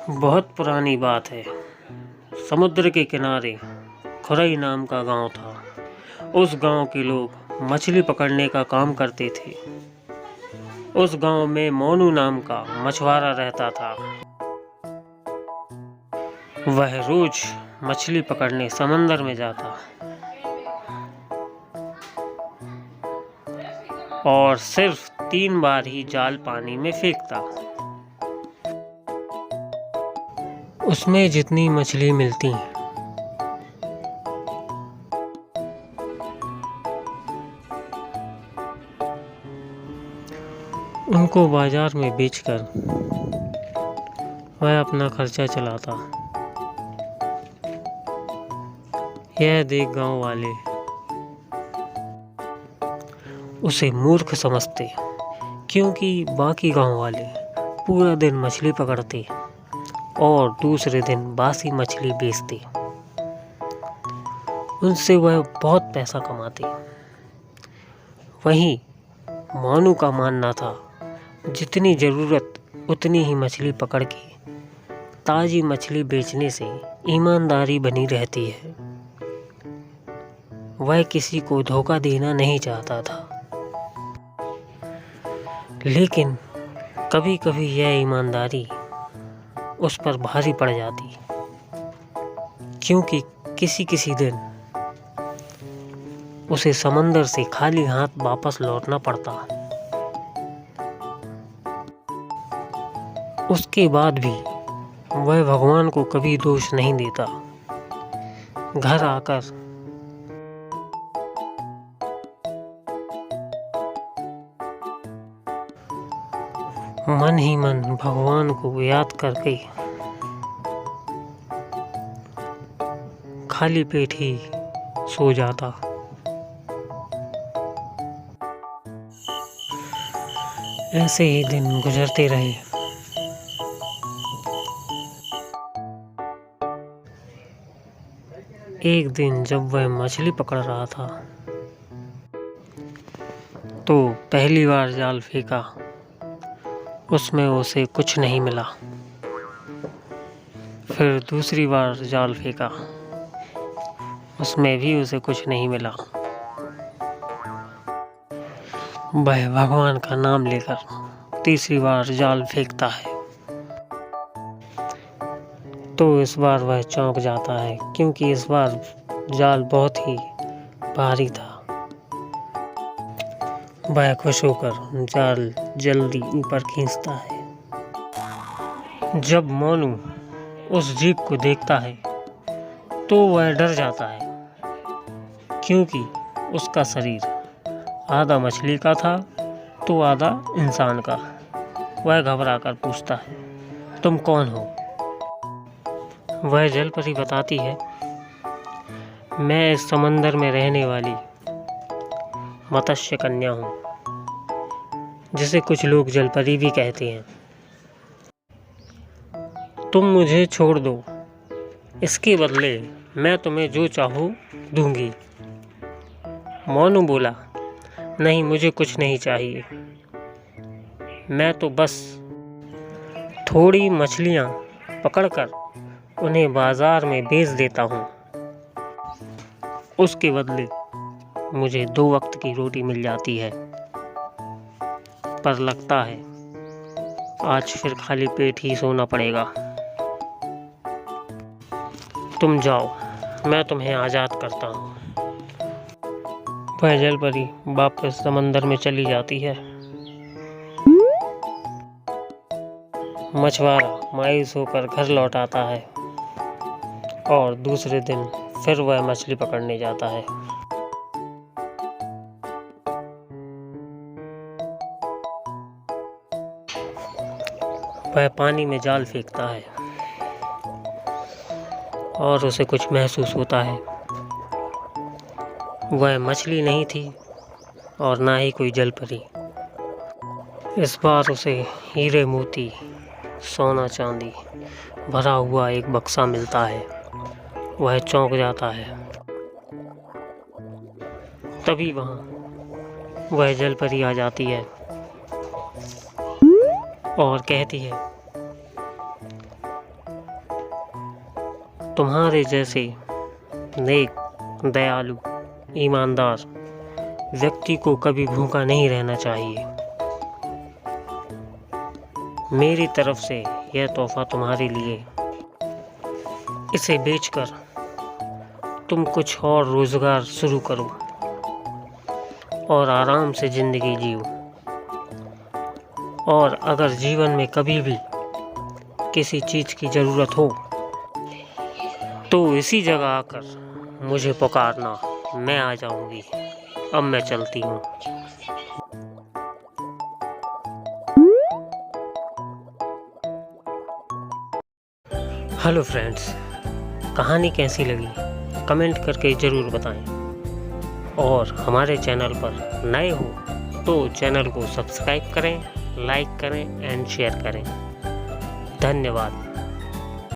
बहुत पुरानी बात है। समुद्र के किनारे खुरई नाम का गांव था। उस गांव के लोग मछली पकड़ने का काम करते थे। उस गांव में मोनू नाम का मछुआरा रहता था। वह रोज मछली पकड़ने समंदर में जाता और सिर्फ 3 बार ही जाल पानी में फेंकता। उसमें जितनी मछली मिलती उनको बाजार में बेचकर वह अपना खर्चा चलाता। यह देख गांव वाले उसे मूर्ख समझते, क्योंकि बाकी गांव वाले पूरा दिन मछली पकड़ते और दूसरे दिन बासी मछली बेचते। उनसे वह बहुत पैसा कमाते। वहीं मोनू का मानना था, जितनी ज़रूरत उतनी ही मछली पकड़ के ताज़ी मछली बेचने से ईमानदारी बनी रहती है। वह किसी को धोखा देना नहीं चाहता था, लेकिन कभी कभी यह ईमानदारी उस पर भारी पड़ जाती, क्योंकि किसी दिन उसे समंदर से खाली हाथ वापस लौटना पड़ता। उसके बाद भी वह भगवान को कभी दोष नहीं देता। घर आकर मन ही मन भगवान को याद करके खाली पेट ही सो जाता। ऐसे ही दिन गुजरते रहे। एक दिन जब वह मछली पकड़ रहा था तो पहली बार जाल फेंका। उसमें उसे कुछ नहीं मिला। फिर दूसरी बार जाल फेंका, उसमें भी उसे कुछ नहीं मिला। वह भगवान का नाम लेकर तीसरी बार जाल फेंकता है तो इस बार वह चौंक जाता है, क्योंकि इस बार जाल बहुत ही भारी था। वह खुश होकर जाल जल्दी ऊपर खींचता है। जब मोनू उस जीव को देखता है तो वह डर जाता है, क्योंकि उसका शरीर आधा मछली का था तो आधा इंसान का। वह घबराकर पूछता है, तुम कौन हो? वह जलपरी बताती है, मैं इस समंदर में रहने वाली मत्स्य कन्या हूँ, जिसे कुछ लोग जलपरी भी कहते हैं। तुम मुझे छोड़ दो, इसके बदले मैं तुम्हें जो चाहूँ दूंगी। मोनू बोला, नहीं, मुझे कुछ नहीं चाहिए। मैं तो बस थोड़ी मछलियाँ पकड़कर उन्हें बाजार में बेच देता हूँ। उसके बदले मुझे 2 वक्त की रोटी मिल जाती है। पर लगता है आज फिर खाली पेट ही सोना पड़ेगा। तुम जाओ, मैं तुम्हें आज़ाद करता हूँ। वह जलपरी वापस समंदर में चली जाती है। मछुआरा मायूस होकर घर लौट आता है और दूसरे दिन फिर वह मछली पकड़ने जाता है। वह पानी में जाल फेंकता है और उसे कुछ महसूस होता है। वह मछली नहीं थी और ना ही कोई जलपरी। इस बार उसे हीरे मोती, सोना चांदी भरा हुआ एक बक्सा मिलता है। वह चौंक जाता है। तभी वहाँ वह जलपरी आ जाती है और कहती है, तुम्हारे जैसे नेक, दयालु, ईमानदार व्यक्ति को कभी भूखा नहीं रहना चाहिए। मेरी तरफ से यह तोहफा तुम्हारे लिए। इसे बेचकर तुम कुछ और रोजगार शुरू करो और आराम से जिंदगी जियो। और अगर जीवन में कभी भी किसी चीज़ की ज़रूरत हो तो इसी जगह आकर मुझे पुकारना, मैं आ जाऊंगी। अब मैं चलती हूँ। हेलो फ्रेंड्स, कहानी कैसी लगी कमेंट करके ज़रूर बताएं। और हमारे चैनल पर नए हो तो चैनल को सब्सक्राइब करें, लाइक करें एंड शेयर करें। धन्यवाद।